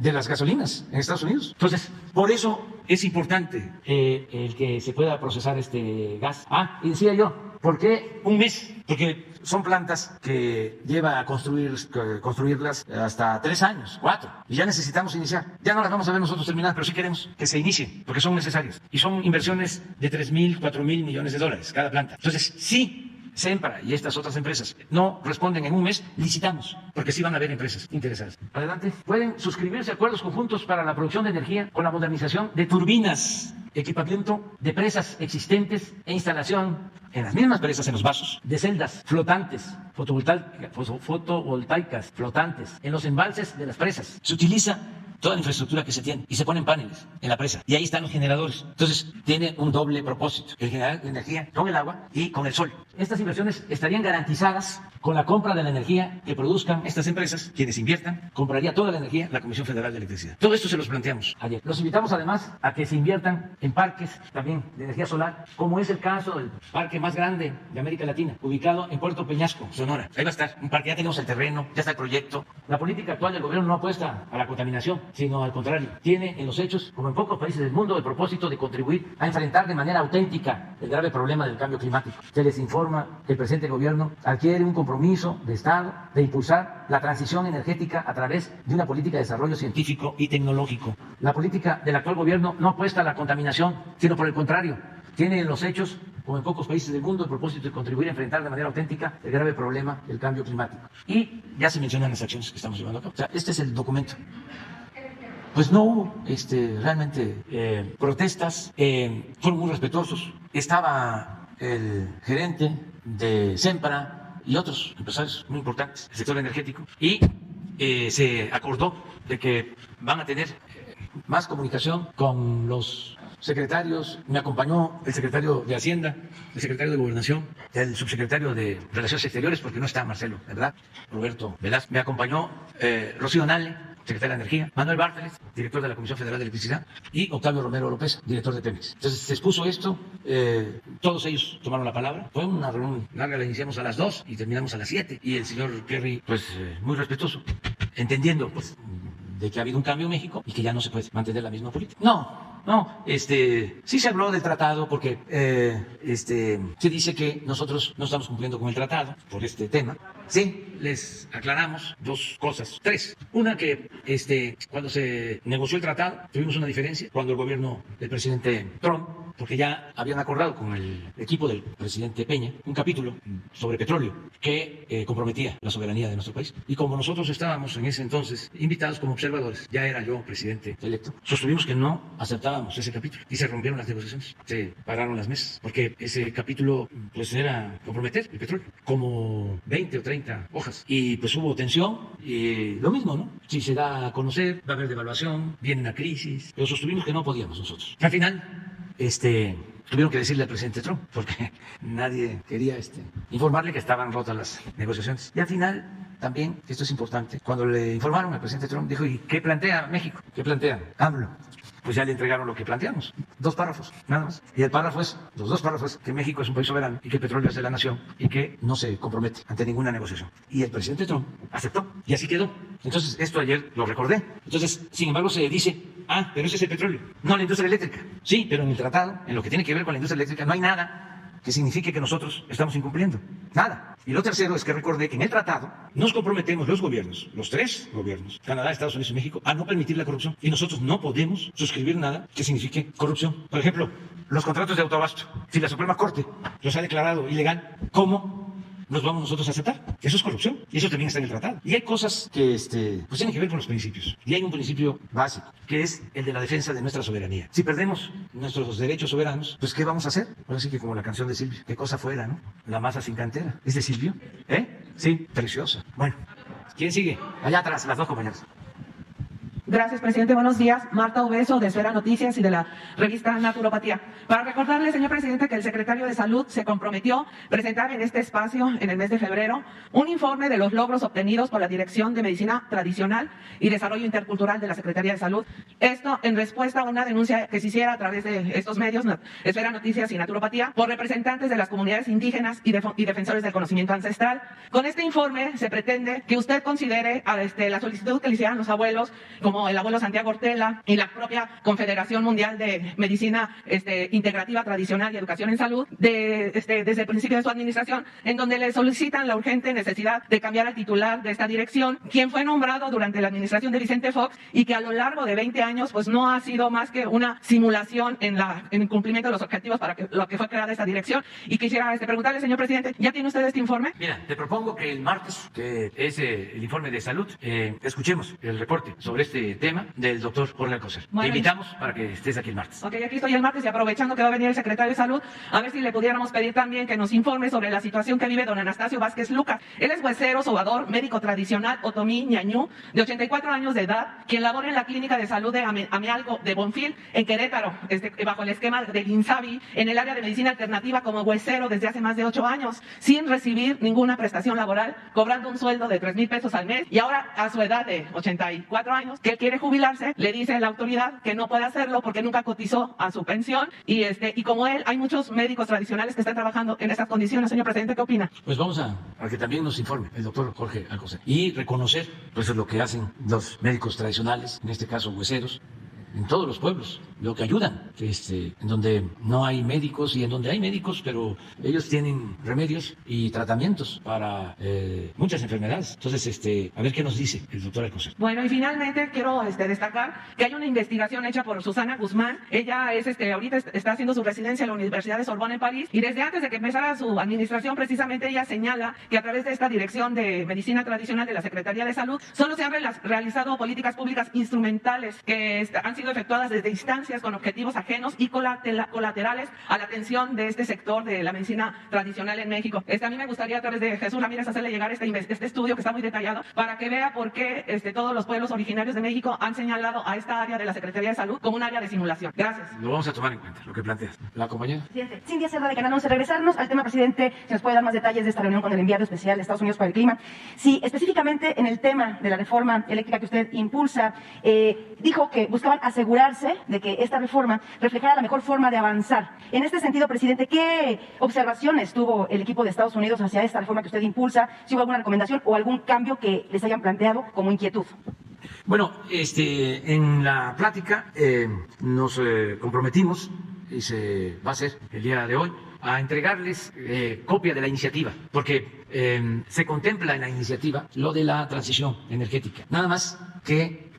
A: de las gasolinas en Estados Unidos. Entonces, por eso es importante el que se pueda procesar este gas. Y decía yo, ¿por qué un mes? Porque son plantas que lleva a construirlas hasta 3 años, 4, y ya necesitamos iniciar. Ya no las vamos a ver nosotros terminadas, pero sí queremos que se inicien, porque son necesarias. Y son inversiones de 3.000, 4.000 millones de dólares cada planta. Entonces, sí, Sempra y estas otras empresas no responden en un mes, licitamos, porque sí van a haber empresas interesadas. Adelante. Pueden suscribirse acuerdos conjuntos para la producción de energía con la modernización de turbinas, equipamiento de presas existentes e instalación en las mismas presas, en los vasos, de celdas flotantes, fotovoltaicas flotantes, en los embalses de las presas. Se utiliza toda la infraestructura que se tiene y se ponen paneles en la presa y ahí están los generadores. Entonces tiene un doble propósito, el generar energía con el agua y con el sol. Estas inversiones estarían garantizadas con la compra de la energía que produzcan estas empresas. Quienes inviertan, compraría toda la energía la Comisión Federal de Electricidad. Todo esto se los planteamos ayer. Los invitamos además a que se inviertan en parques también de energía solar, como es el caso del parque más grande de América Latina, ubicado en Puerto Peñasco, Sonora. Ahí va a estar un parque, ya tenemos el terreno, ya está el proyecto. La política actual del gobierno no apuesta a la contaminación, sino al contrario, tiene en los hechos, como en pocos países del mundo, el propósito de contribuir a enfrentar de manera auténtica el grave problema del cambio climático. Se les informa que el presente gobierno adquiere un compromiso de Estado de impulsar la transición energética a través de una política de desarrollo científico y tecnológico. La política del actual gobierno no apuesta a la contaminación, sino por el contrario, tiene en los hechos, como en pocos países del mundo, el propósito de contribuir a enfrentar de manera auténtica el grave problema del cambio climático. Y ya se mencionan las acciones que estamos llevando a cabo. O sea, este es el documento. Pues no hubo realmente protestas, fueron muy respetuosos. Estaba el gerente de Sempra y otros empresarios muy importantes del sector energético y se acordó de que van a tener más comunicación con los secretarios. Me acompañó el secretario de Hacienda, el secretario de Gobernación, el subsecretario de Relaciones Exteriores, porque no está Marcelo, ¿verdad? Roberto Velázquez. Me acompañó Rocío Nale, secretario de Energía, Manuel Bartlett, director de la Comisión Federal de Electricidad, y Octavio Romero López, director de Pemex. Entonces se expuso esto, todos ellos tomaron la palabra. Fue una reunión larga, la iniciamos a las 2 y terminamos a las 7. Y el señor Kerry, pues muy respetuoso, entendiendo pues de que ha habido un cambio en México y que ya no se puede mantener la misma política. No, sí se habló del tratado porque se dice que nosotros no estamos cumpliendo con el tratado por este tema. Sí, les aclaramos 2 cosas, 3. Una, que cuando se negoció el tratado tuvimos una diferencia cuando el gobierno del presidente Trump, porque ya habían acordado con el equipo del presidente Peña un capítulo sobre petróleo que comprometía la soberanía de nuestro país. Y como nosotros estábamos en ese entonces invitados como observadores, ya era yo presidente electo, sostuvimos que no aceptábamos ese capítulo y se rompieron las negociaciones, se pararon las mesas, porque ese capítulo pues era comprometer el petróleo, como 20 o 30 hojas. Y pues hubo tensión y lo mismo, ¿no? Si se da a conocer, va a haber devaluación, viene una crisis, pero sostuvimos que no podíamos nosotros. Al final, tuvieron que decirle al presidente Trump, porque nadie quería informarle que estaban rotas las negociaciones. Y al final, también, esto es importante, cuando le informaron al presidente Trump, dijo: ¿y qué plantea México? ¿Qué plantea AMLO? Pues ya le entregaron lo que planteamos, 2 párrafos, nada más. Y el párrafo los 2 párrafos, que México es un país soberano y que el petróleo es de la nación y que no se compromete ante ninguna negociación. Y el presidente Trump aceptó y así quedó. Entonces, esto ayer lo recordé. Entonces, sin embargo, se dice: pero ese es el petróleo, no la industria eléctrica. Sí, pero en el tratado, en lo que tiene que ver con la industria eléctrica, no hay nada que signifique que nosotros estamos incumpliendo. Nada. Y lo tercero es que recordé que en el tratado nos comprometemos los gobiernos, los 3 gobiernos, Canadá, Estados Unidos y México, a no permitir la corrupción. Y nosotros no podemos suscribir nada que signifique corrupción. Por ejemplo, los contratos de autoabasto. Si la Suprema Corte los ha declarado ilegal, ¿cómo los vamos nosotros a aceptar? Eso es corrupción. Y eso también está en el tratado. Y hay cosas que pues tienen que ver con los principios. Y hay un principio básico, que es el de la defensa de nuestra soberanía. Si perdemos nuestros derechos soberanos, pues ¿qué vamos a hacer? Ahora sí que como la canción de Silvio, qué cosa fuera, ¿no? La masa sin cantera. ¿Es de Silvio? Sí, preciosa. Bueno, ¿quién sigue? Allá atrás, las 2 compañeras.
D: Gracias, presidente. Buenos días. Marta Obeso, de Esfera Noticias y de la revista Naturopatía. Para recordarle, señor presidente, que el secretario de Salud se comprometió a presentar en este espacio, en el mes de febrero, un informe de los logros obtenidos por la Dirección de Medicina Tradicional y Desarrollo Intercultural de la Secretaría de Salud. Esto en respuesta a una denuncia que se hiciera a través de estos medios, Esfera Noticias y Naturopatía, por representantes de las comunidades indígenas y defensores del conocimiento ancestral. Con este informe se pretende que usted considere la solicitud que le hicieran los abuelos como como el abuelo Santiago Ortela y la propia Confederación Mundial de Medicina Integrativa Tradicional y Educación en Salud, desde el principio de su administración, en donde le solicitan la urgente necesidad de cambiar al titular de esta dirección, quien fue nombrado durante la administración de Vicente Fox y que a lo largo de 20 años pues no ha sido más que una simulación en el cumplimiento de los objetivos para lo que fue creada esta dirección. Y quisiera preguntarle, señor presidente, ¿ya tiene usted este informe?
A: Mira, te propongo que el martes, que es el informe de salud, escuchemos el reporte sobre este tema del doctor Jorge Alcocer.
D: Bueno,
A: te invitamos para que estés aquí el martes.
D: Ok, aquí estoy el martes y aprovechando que va a venir el secretario de Salud, a ver si le pudiéramos pedir también que nos informe sobre la situación que vive don Anastasio Vázquez Lucas. Él es huesero, sobador, médico tradicional, otomí, ñañú, de 84 años de edad, quien labora en la clínica de salud de Amealco de Bonfil, en Querétaro, bajo el esquema del INSABI, en el área de medicina alternativa como huesero desde hace más de 8 años, sin recibir ninguna prestación laboral, cobrando un sueldo de 3,000 pesos al mes, y ahora a su edad de 84 años, que él quiere jubilarse, le dice la autoridad que no puede hacerlo porque nunca cotizó a su pensión, y como él, hay muchos médicos tradicionales que están trabajando en esas condiciones. Señor presidente, ¿qué opina?
A: Pues vamos a que también nos informe el doctor Jorge Alcocer y reconocer pues lo que hacen los médicos tradicionales, en este caso hueseros, en todos los pueblos, lo que ayudan, en donde no hay médicos y en donde hay médicos, pero ellos tienen remedios y tratamientos para muchas enfermedades. Entonces, a ver qué nos dice el doctor Alcocer.
D: Bueno, y finalmente quiero destacar que hay una investigación hecha por Susana Guzmán. Ella es ahorita está haciendo su residencia en la Universidad de Sorbona en París, y desde antes de que empezara su administración, precisamente ella señala que a través de esta Dirección de Medicina Tradicional de la Secretaría de Salud solo se han realizado políticas públicas instrumentales que han sido efectuadas desde instancias con objetivos ajenos y colaterales a la atención de este sector de la medicina tradicional en México. A mí me gustaría a través de Jesús Ramírez hacerle llegar este estudio que está muy detallado para que vea por qué todos los pueblos originarios de México han señalado a esta área de la Secretaría de Salud como un área de simulación. Gracias.
A: Lo vamos a tomar en cuenta, lo que planteas. ¿La compañera?
E: Presidente, Cindy Cerda de Canal 11. Regresarnos al tema, presidente, si nos puede dar más detalles de esta reunión con el enviado especial de Estados Unidos para el clima. Sí, específicamente en el tema de la reforma eléctrica que usted impulsa, dijo que buscaban asegurarse de que esta reforma reflejara la mejor forma de avanzar. En este sentido, presidente, ¿qué observaciones tuvo el equipo de Estados Unidos hacia esta reforma que usted impulsa? ¿Si hubo alguna recomendación o algún cambio que les hayan planteado como inquietud?
A: Bueno, en la plática nos comprometimos, y se va a hacer el día de hoy, a entregarles copia de la iniciativa, porque se contempla en la iniciativa lo de la transición energética. Nada más que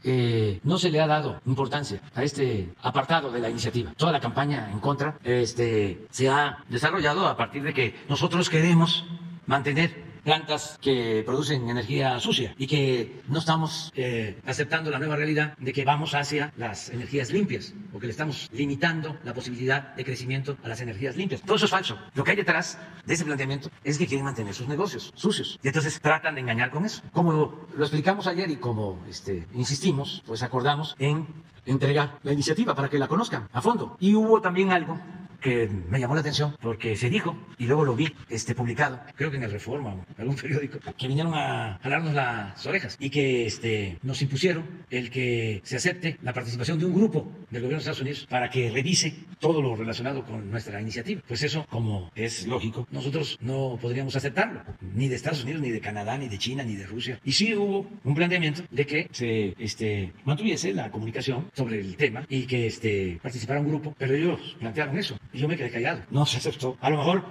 A: no se le ha dado importancia a este apartado de la iniciativa. Toda la campaña en contra se ha desarrollado a partir de que nosotros queremos mantener plantas que producen energía sucia y que no estamos aceptando la nueva realidad de que vamos hacia las energías limpias, o que le estamos limitando la posibilidad de crecimiento a las energías limpias. Todo eso es falso. Lo que hay detrás de ese planteamiento es que quieren mantener sus negocios sucios, y entonces tratan de engañar con eso. Como lo explicamos ayer y como insistimos, pues acordamos en entregar la iniciativa para que la conozcan a fondo. Y hubo también algo que me llamó la atención, porque se dijo, y luego lo vi publicado, creo que en el Reforma o algún periódico, que vinieron a jalarnos las orejas y que nos impusieron el que se acepte la participación de un grupo del gobierno de Estados Unidos para que revise todo lo relacionado con nuestra iniciativa. Pues eso, como es lógico, nosotros no podríamos aceptarlo, ni de Estados Unidos, ni de Canadá, ni de China, ni de Rusia. Y sí hubo un planteamiento de que se mantuviese la comunicación sobre el tema y que participara un grupo, pero ellos plantearon eso. Y yo me quedé callado, no se aceptó. A lo mejor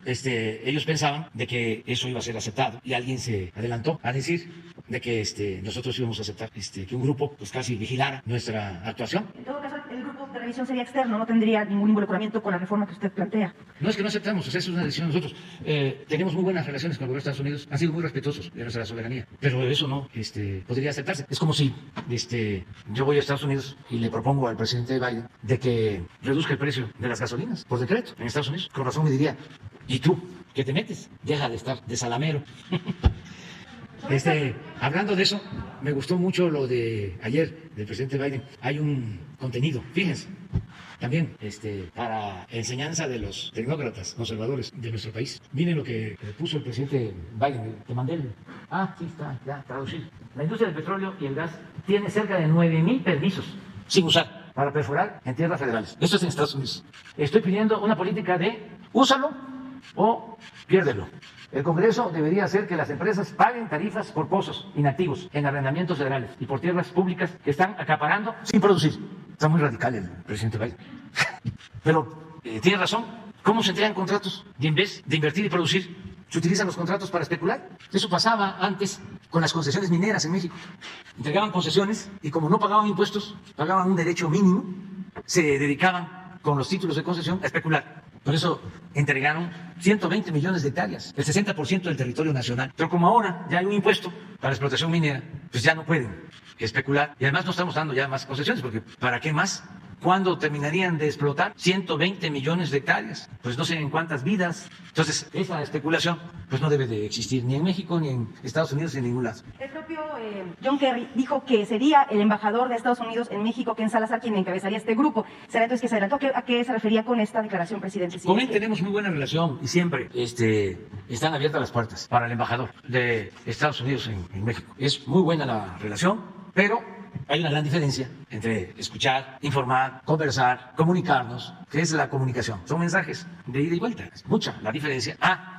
A: ellos pensaban de que eso iba a ser aceptado y alguien se adelantó a decir de que nosotros íbamos a aceptar que un grupo pues casi vigilara nuestra actuación.
E: En todo caso, el grupo de revisión sería externo, no tendría ningún involucramiento con la reforma que usted plantea.
A: No es que no aceptamos, esa es una decisión de nosotros. Tenemos muy buenas relaciones con el gobierno de Estados Unidos, han sido muy respetuosos de nuestra soberanía, pero eso no podría aceptarse. Es como si yo voy a Estados Unidos y le propongo al presidente Biden de que reduzca el precio de las gasolinas por decreto en Estados Unidos. Con razón me diría, ¿y tú qué te metes? Deja de estar de salamero. Hablando de eso, me gustó mucho lo de ayer del presidente Biden. Hay un contenido, fíjense, también para enseñanza de los tecnócratas conservadores de nuestro país. Miren lo que puso el presidente Biden. Te mandé sí está, ya traducido. La industria del petróleo y el gas tiene cerca de 9,000 permisos sin usar para perforar en tierras federales. Eso es en Estados Unidos. Estoy pidiendo una política de úsalo o piérdelo. El Congreso debería hacer que las empresas paguen tarifas por pozos inactivos en arrendamientos federales y por tierras públicas que están acaparando sin producir. Está muy radical el presidente Biden. Pero tiene razón. ¿Cómo se entregan contratos? Y en vez de invertir y producir, se utilizan los contratos para especular. Eso pasaba antes con las concesiones mineras en México. Entregaban concesiones y como no pagaban impuestos, pagaban un derecho mínimo, se dedicaban con los títulos de concesión a especular. Por eso entregaron 120 millones de hectáreas, el 60% del territorio nacional. Pero como ahora ya hay un impuesto para la explotación minera, pues ya no pueden especular. Y además no estamos dando ya más concesiones, porque ¿para qué más? ¿Cuándo terminarían de explotar 120 millones de hectáreas? Pues no sé en cuántas vidas. Entonces, esa especulación pues no debe de existir ni en México, ni en Estados Unidos, ni en ningún lado.
E: El propio John Kerry dijo que sería el embajador de Estados Unidos en México, Ken Salazar, quien encabezaría este grupo. ¿Será entonces que se adelantó? ¿A qué se refería con esta declaración, presidente?
A: Con él tenemos muy buena relación y siempre están abiertas las puertas para el embajador de Estados Unidos en México. Es muy buena la relación, pero hay una gran diferencia entre escuchar, informar, conversar, comunicarnos, que es la comunicación. Son mensajes de ida y vuelta. Es mucha la diferencia a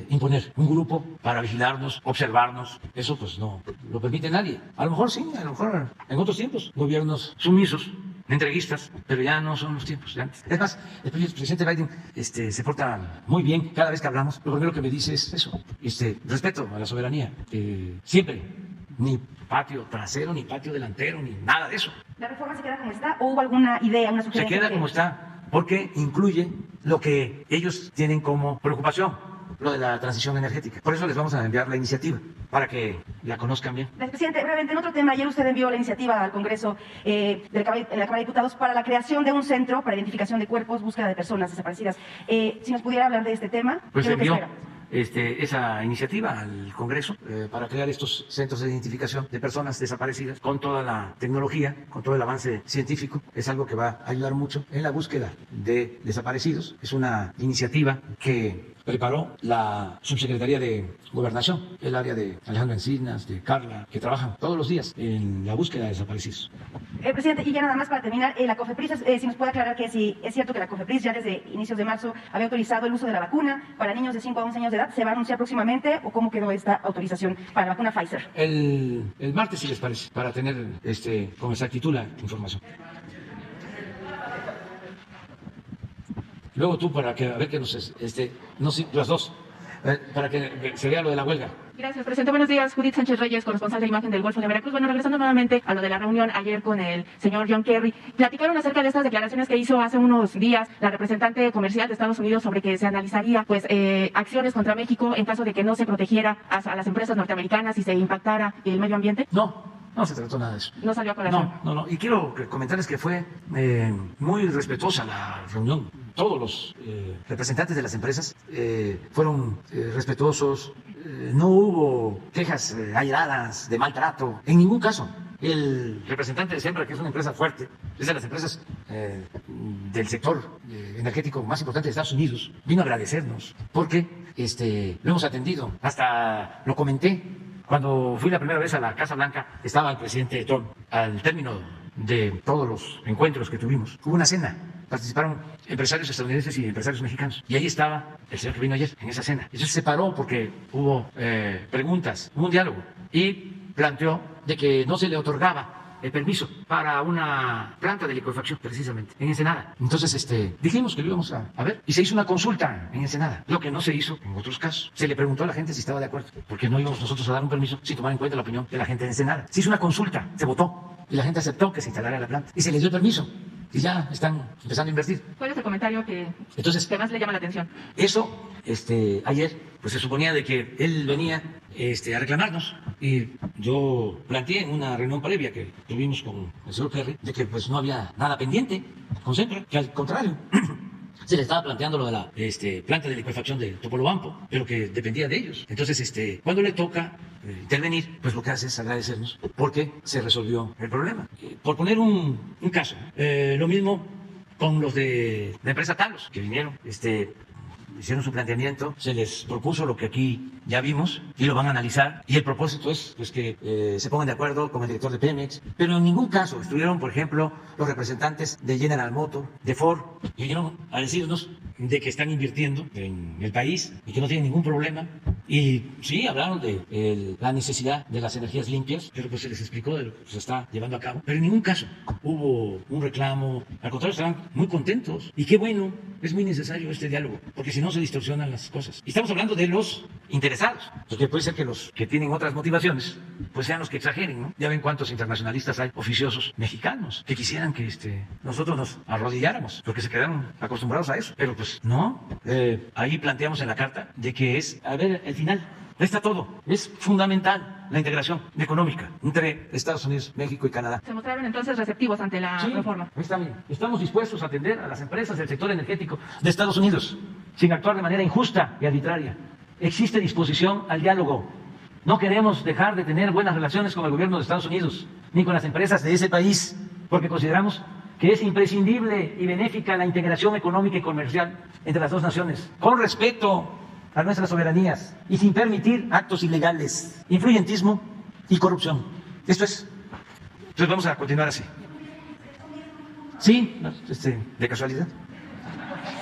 A: imponer un grupo para vigilarnos, observarnos. Eso pues no lo permite nadie. A lo mejor sí, a lo mejor en otros tiempos, gobiernos sumisos, entreguistas, pero ya no son los tiempos de antes. Es más, el presidente Biden se porta muy bien. Cada vez que hablamos, lo primero que me dice es eso, respeto a la soberanía. Siempre, ni patio trasero, ni patio delantero, ni nada de eso.
E: ¿La reforma se queda como está o hubo alguna idea, una sugerencia?
A: Se queda como está porque incluye lo que ellos tienen como preocupación, lo de la transición energética. Por eso les vamos a enviar la iniciativa, para que la conozcan bien.
E: Gracias, presidente. Brevemente, en otro tema, ayer usted envió la iniciativa al Congreso de la Cámara de Diputados para la creación de un centro para identificación de cuerpos, búsqueda de personas desaparecidas. Si nos pudiera hablar de este tema.
A: Pues envió esa iniciativa al Congreso para crear estos centros de identificación de personas desaparecidas con toda la tecnología, con todo el avance científico. Es algo que va a ayudar mucho en la búsqueda de desaparecidos. Es una iniciativa que preparó la Subsecretaría de Gobernación, el área de Alejandro Encinas, de Carla, que trabajan todos los días en la búsqueda de desaparecidos.
E: Presidente, y ya nada más para terminar, la COFEPRIS, si nos puede aclarar que si es cierto que la COFEPRIS ya desde inicios de marzo había autorizado el uso de la vacuna para niños de 5 a 11 años de edad, ¿se va a anunciar próximamente o cómo quedó esta autorización para la vacuna Pfizer?
A: El martes, si les parece, para tener con exactitud la información. Luego tú, para que a ver que nos, las dos, para que se vea lo de la huelga.
D: Gracias, presidente. Buenos días. Judith Sánchez Reyes, corresponsal de Imagen del Golfo de Veracruz. Bueno, regresando nuevamente a lo de la reunión ayer con el señor John Kerry, platicaron acerca de estas declaraciones que hizo hace unos días la representante comercial de Estados Unidos sobre que se analizaría pues acciones contra México en caso de que no se protegiera a las empresas norteamericanas y se impactara el medio ambiente.
A: No se trató nada de eso.
D: No salió a colación.
A: No. Y quiero comentarles que fue muy respetuosa la reunión. Todos los representantes de las empresas fueron respetuosos. No hubo quejas airadas de maltrato, en ningún caso. El representante de Sempra, que es una empresa fuerte, es de las empresas del sector energético más importante de Estados Unidos, vino a agradecernos porque lo hemos atendido. Hasta lo comenté. Cuando fui la primera vez a la Casa Blanca, estaba el presidente Trump. Al término de todos los encuentros que tuvimos, hubo una cena. Participaron empresarios estadounidenses y empresarios mexicanos. Y ahí estaba el señor que vino ayer, en esa cena. Eso se paró porque hubo preguntas, hubo un diálogo. Y planteó de que no se le otorgaba el permiso para una planta de licuefacción, precisamente, en Ensenada. Entonces, dijimos que lo íbamos a ver. Y se hizo una consulta en Ensenada, lo que no se hizo en otros casos. Se le preguntó a la gente si estaba de acuerdo, porque no íbamos nosotros a dar un permiso sin tomar en cuenta la opinión de la gente de Ensenada. Se hizo una consulta, se votó, y la gente aceptó que se instalara la planta. Y se les dio el permiso. Y ya están empezando a invertir.
D: ¿Cuál es el comentario que más le llama la atención?
A: Eso, ayer, pues se suponía de que él venía a reclamarnos, y yo planteé en una reunión previa que tuvimos con el señor Kerry de que pues no había nada pendiente con Sempra, que al contrario se le estaba planteando lo de la planta de licuefacción de Topolobampo, pero que dependía de ellos. Entonces, cuando le toca intervenir, pues lo que hace es agradecernos porque se resolvió el problema. Por poner un caso, lo mismo con los de la empresa Talos, que vinieron, hicieron su planteamiento, se les propuso lo que aquí ya vimos y lo van a analizar, y el propósito es pues que se pongan de acuerdo con el director de Pemex, pero en ningún caso estuvieron, por ejemplo, los representantes de General Motors, de Ford, y vinieron a decirnos de que están invirtiendo en el país y que no tienen ningún problema. Y sí, hablaron de la necesidad de las energías limpias, pero pues se les explicó de lo que se está llevando a cabo. Pero en ningún caso hubo un reclamo, al contrario, estaban muy contentos. Y qué bueno, es muy necesario este diálogo, porque si no se distorsionan las cosas. Y estamos hablando de los interesados, porque puede ser que los que tienen otras motivaciones, pues sean los que exageren, ¿no? Ya ven cuántos internacionalistas hay, oficiosos mexicanos, que quisieran que nosotros nos arrodilláramos, porque se quedaron acostumbrados a eso. Pero pues no, ahí planteamos en la carta de que es, a ver, el final. Está todo. Es fundamental la integración económica entre Estados Unidos, México y Canadá.
D: Se mostraron entonces receptivos ante la reforma.
A: Está bien. Estamos dispuestos a atender a las empresas del sector energético de Estados Unidos sin actuar de manera injusta y arbitraria. Existe disposición al diálogo. No queremos dejar de tener buenas relaciones con el gobierno de Estados Unidos ni con las empresas de ese país, porque consideramos que es imprescindible y benéfica la integración económica y comercial entre las dos naciones, con respeto a nuestras soberanías y sin permitir actos ilegales, influyentismo y corrupción. Esto es. Entonces vamos a continuar así. Sí, de casualidad.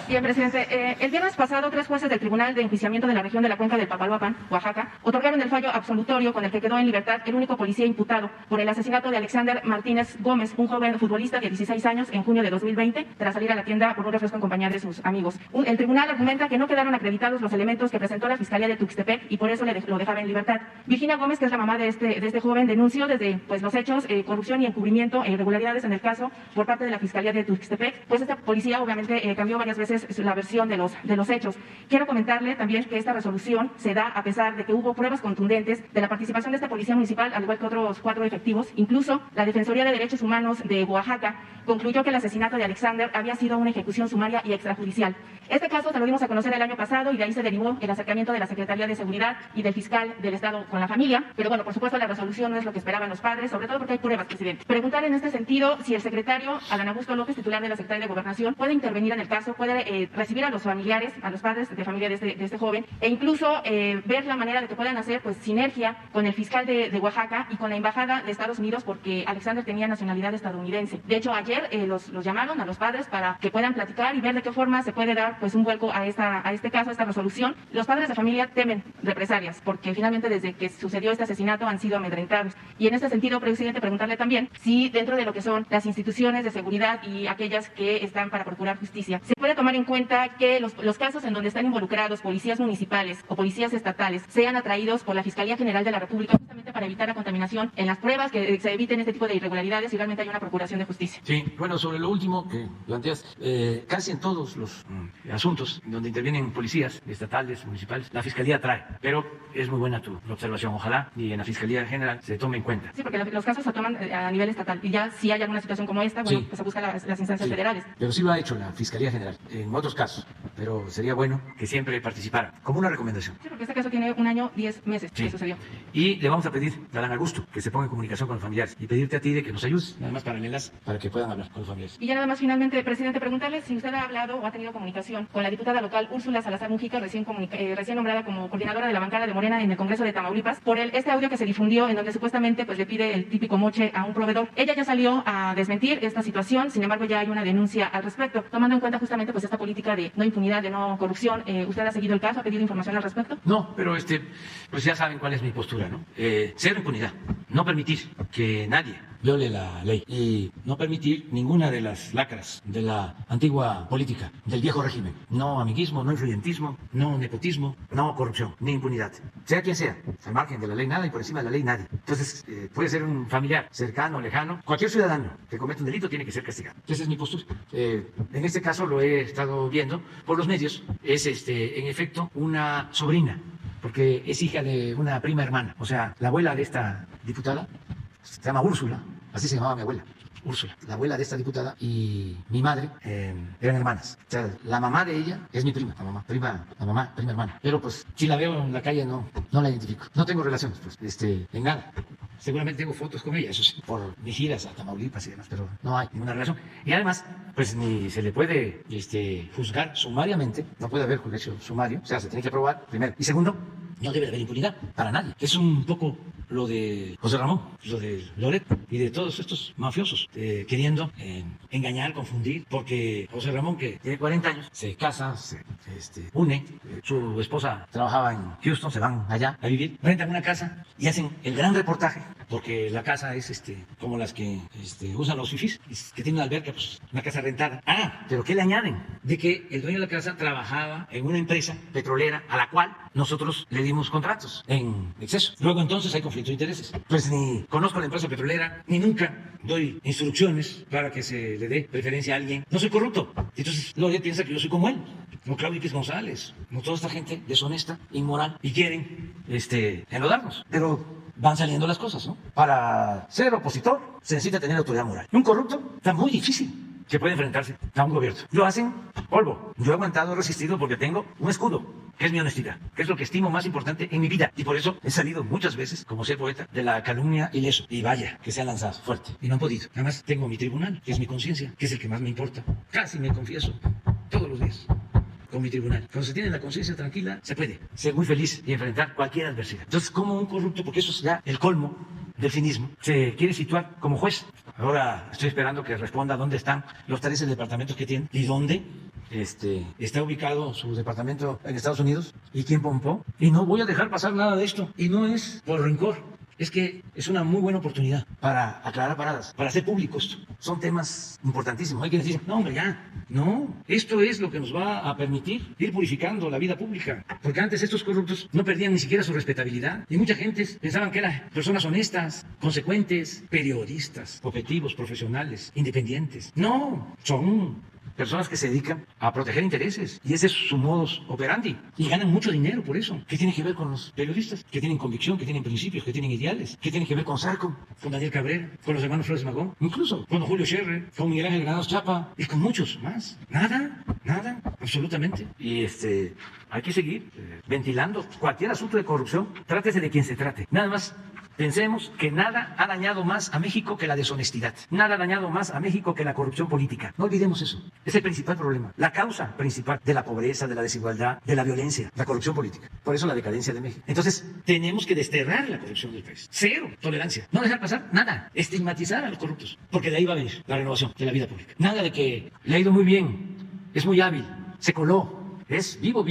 D: Bien, presidente. El viernes pasado, 3 jueces del Tribunal de Enjuiciamiento de la región de la Cuenca del Papaloapan, Oaxaca, otorgaron el fallo absolutorio con el que quedó en libertad el único policía imputado por el asesinato de Alexander Martínez Gómez, un joven futbolista de 16 años, en junio de 2020, tras salir a la tienda por un refresco en compañía de sus amigos. El tribunal argumenta que no quedaron acreditados los elementos que presentó la Fiscalía de Tuxtepec y por eso lo dejaba en libertad. Virginia Gómez, que es la mamá de este joven, denunció desde los hechos, corrupción y encubrimiento e irregularidades en el caso por parte de la Fiscalía de Tuxtepec. Pues esta policía obviamente cambió varias veces la versión de los hechos. Quiero comentarle también que esta resolución se da a pesar de que hubo pruebas contundentes de la participación de esta policía municipal, al igual que otros 4 efectivos. Incluso la Defensoría de Derechos Humanos de Oaxaca concluyó que el asesinato de Alexander había sido una ejecución sumaria y extrajudicial. Este caso se lo dimos a conocer el año pasado y de ahí se derivó el acercamiento de la Secretaría de Seguridad y del fiscal del Estado con la familia. Pero bueno, por supuesto la resolución no es lo que esperaban los padres, sobre todo porque hay pruebas, presidente. Preguntar en este sentido si el secretario Adán Augusto López, titular de la Secretaría de Gobernación, puede intervenir en el caso, puede recibir a los familiares, a los padres de familia de este joven, e incluso ver la manera de que puedan hacer sinergia con el fiscal de Oaxaca y con la embajada de Estados Unidos, porque Alexander tenía nacionalidad estadounidense. De hecho, ayer los llamaron a los padres para que puedan platicar y ver de qué forma se puede dar un vuelco a este caso, a esta resolución. Los padres de familia temen represalias, porque finalmente desde que sucedió este asesinato han sido amedrentados. Y en este sentido, presidente, preguntarle también si dentro de lo que son las instituciones de seguridad y aquellas que están para procurar justicia, se puede tomar en cuenta que los casos en donde están involucrados policías municipales o policías estatales sean atraídos por la Fiscalía General de la República, justamente para evitar la contaminación en las pruebas, que se eviten este tipo de irregularidades y realmente hay una procuración de justicia.
A: Sí, bueno, sobre lo último que planteas, casi en todos los asuntos donde intervienen policías estatales, municipales, la Fiscalía trae, pero es muy buena tu observación. Ojalá y en la Fiscalía General se tome en cuenta.
D: Sí, porque los casos se toman a nivel estatal y ya si hay alguna situación como esta, bueno, pues se busca las instancias federales.
A: Pero sí lo ha hecho la Fiscalía General en otros casos, pero sería bueno que siempre participara, como una recomendación.
D: Sí, porque este caso tiene 1 año, 10 meses que sucedió.
A: Y le vamos a pedir a Adán Augusto que se ponga en comunicación con los familiares y pedirte a ti de que nos ayudes, nada más paralelas, para que puedan hablar con los familiares.
D: Y ya nada más finalmente, presidente, preguntarle si usted ha hablado o ha tenido comunicación con la diputada local Úrsula Salazar Mujica, recién nombrada como coordinadora de la bancada de Morena en el Congreso de Tamaulipas, por este audio que se difundió en donde supuestamente le pide el típico moche a un proveedor. Ella ya salió a desmentir esta situación, sin embargo ya hay una denuncia al respecto, tomando en cuenta justamente esta política de no impunidad, de no corrupción. ¿Usted ha seguido el caso? ¿Ha pedido información al respecto?
A: No, pero pues ya saben cuál es mi postura, ¿no? Cero impunidad, no permitir que nadie viole la ley y no permitir ninguna de las lacras de la antigua política, del viejo régimen. No amiguismo, no influyentismo, no nepotismo, no corrupción, ni impunidad. Sea quien sea, al margen de la ley nada y por encima de la ley nadie. Entonces, puede ser un familiar cercano, lejano, cualquier ciudadano que cometa un delito tiene que ser castigado. Esa es mi postura. En este caso lo he estado viendo por los medios, es en efecto una sobrina, porque es hija de una prima hermana, o sea, la abuela de esta diputada se llama Úrsula, así se llamaba mi abuela, Úrsula, la abuela de esta diputada, y mi madre eran hermanas. O sea, la mamá de ella es mi prima, prima hermana. Pero pues si la veo en la calle no la identifico. No tengo relaciones, pues, en nada. Seguramente tengo fotos con ella, eso sí, por mis giras a Tamaulipas y demás, pero no hay ninguna relación. Y además, pues ni se le puede juzgar sumariamente, no puede haber juicio sumario, o sea, se tiene que probar primero. Y segundo, no debe haber impunidad para nadie. Es un poco lo de José Ramón, lo de Loret y de todos estos mafiosos queriendo engañar, confundir, porque José Ramón, que tiene 40 años, se casa, se une, su esposa trabajaba en Houston, se van allá a vivir, rentan una casa y hacen el gran reportaje, porque la casa es como las que usan los fifís, que tiene una alberca, pues una casa rentada. Ah, pero ¿qué le añaden? De que el dueño de la casa trabajaba en una empresa petrolera a la cual nosotros le dimos contratos en exceso. Luego entonces hay conflicto de intereses. Pues ni conozco la empresa petrolera, ni nunca doy instrucciones para que se le dé preferencia a alguien. No soy corrupto. Entonces Loret piensa que yo soy como él, como Claudio X González, como toda esta gente deshonesta, inmoral, y quieren enlodarnos. Pero van saliendo las cosas, ¿no? Para ser opositor se necesita tener autoridad moral. Un corrupto está muy difícil que puede enfrentarse a un gobierno. Lo hacen polvo. Yo he aguantado, he resistido porque tengo un escudo, que es mi honestidad, que es lo que estimo más importante en mi vida. Y por eso he salido muchas veces, como ser poeta, de la calumnia ileso. Y vaya, que se han lanzado fuerte. Y no han podido. Además, tengo mi tribunal, que es mi conciencia, que es el que más me importa. Casi me confieso todos los días con mi tribunal. Cuando se tiene la conciencia tranquila, se puede ser muy feliz y enfrentar cualquier adversidad. Entonces, como un corrupto, porque eso es ya el colmo del cinismo, se quiere situar como juez. Ahora estoy esperando que responda dónde están los 13 departamentos que tiene y dónde está ubicado su departamento en Estados Unidos y quién pompó. Y no voy a dejar pasar nada de esto. Y no es por rencor. Es que es una muy buena oportunidad para aclarar paradas, para hacer públicos. Son temas importantísimos. Hay que decir, no, hombre, ya. No, esto es lo que nos va a permitir ir purificando la vida pública. Porque antes estos corruptos no perdían ni siquiera su respetabilidad. Y mucha gente pensaban que eran personas honestas, consecuentes, periodistas, objetivos, profesionales, independientes. No, son personas que se dedican a proteger intereses. Y ese es su modus operandi. Y ganan mucho dinero por eso. ¿Qué tiene que ver con los periodistas? Que tienen convicción, que tienen principios, que tienen ideales. ¿Qué tiene que ver con Sarco, con Daniel Cabrera, con los hermanos Flores Magón? Incluso con Julio Scherrer, con Miguel Ángel Granados Chapa y con muchos más. Nada, nada, absolutamente. Y hay que seguir ventilando cualquier asunto de corrupción. Trátese de quien se trate. Nada más. Pensemos que nada ha dañado más a México que la deshonestidad. Nada ha dañado más a México que la corrupción política. No olvidemos eso. Es el principal problema. La causa principal de la pobreza, de la desigualdad, de la violencia, la corrupción política. Por eso la decadencia de México. Entonces, tenemos que desterrar la corrupción del país. Cero tolerancia. No dejar pasar nada. Estigmatizar a los corruptos. Porque de ahí va a venir la renovación de la vida pública. Nada de que le ha ido muy bien, es muy hábil, se coló, es vivo.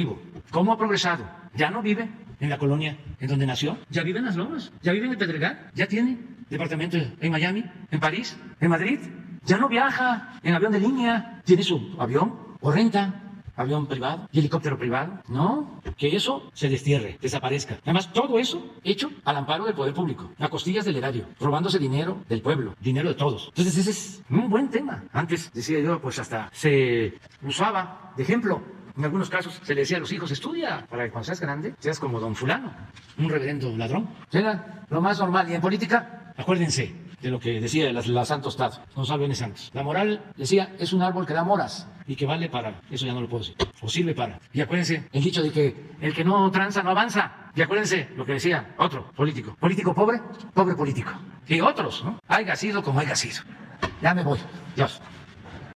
A: ¿Cómo ha progresado? Ya no vive en la colonia en donde nació, ya vive en Las Lomas, ya vive en el Pedregal, ya tiene departamento en Miami, en París, en Madrid, ya no viaja en avión de línea, tiene su avión o renta avión privado y helicóptero privado. No, que eso se destierre, desaparezca. Además, todo eso hecho al amparo del poder público, a costillas del erario, robándose dinero del pueblo, dinero de todos. Entonces ese es un buen tema. Antes, decía yo, pues hasta se usaba de ejemplo. En algunos casos se le decía a los hijos, estudia para que cuando seas grande seas como don fulano, un reverendo ladrón. Era lo más normal. Y en política, acuérdense de lo que decía la Santos Tado, Gonzalo N. Santos. La moral, decía, es un árbol que da moras y que vale para, eso ya no lo puedo decir, o sirve para. Y acuérdense el dicho de que el que no tranza no avanza. Y acuérdense lo que decía otro político pobre, pobre político. Y otros, ¿no? Haiga sido como haiga sido. Ya me voy. Dios.